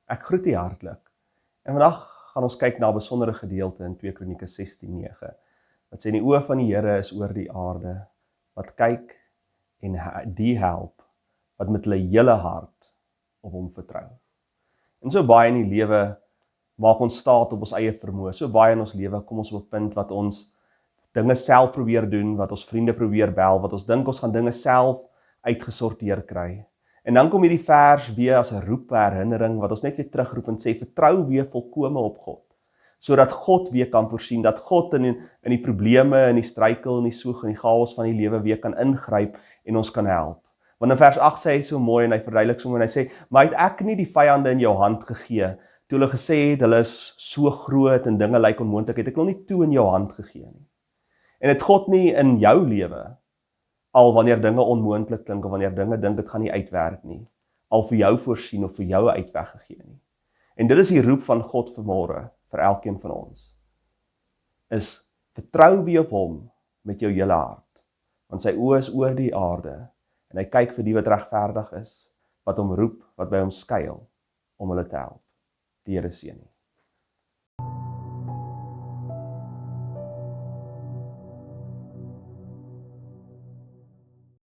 Ek groet u hartlik. En vandag gaan ons kyk na 'n besondere gedeelte in 2 Kronieke 16:9. Wat sê die oë van die Here is oor die aarde, wat kyk en die help wat met hulle hele hart op hom vertrou. En so baie in die lewe maak ons staat op ons eie vermoë. So baie in ons lewe kom ons op 'n punt wat ons dinge self probeer doen, wat ons vriende probeer bel, wat ons dink ons gaan dinge self uitgesorteer kry. En dan kom hierdie vers weer as 'n roep, 'n herinnering, wat ons net weer terugroep en sê, vertrou weer volkome op God. Sodat God weer kan voorsien, dat God in die probleme, in die struikel, in die soeg, in die chaos van die lewe weer kan ingryp en ons kan help. Want in vers 8 sê hy so mooi en hy verduidelik so mooi en hy sê, maar het ek nie die vyande in jou hand gegee, toe hulle gesê het, hulle is so groot en dinge lyk onmoontlik, het ek hulle nie toe in jou hand gegee nie. En het God nie in jou lewe, al wanneer dinge onmoontlik klink, of wanneer dinge dink dit gaan nie uitwerk nie, al vir jou voorsien of vir jou 'n uitweg gegee nie. En dit is die roep van God vanmôre, vir elkeen van ons, is vertrou weer op hom met jou hele hart, want sy oë is oor die aarde, en hy kyk vir die wat regverdig is, wat hom roep, wat by hom skuil, om hulle te help. Die Here seën u.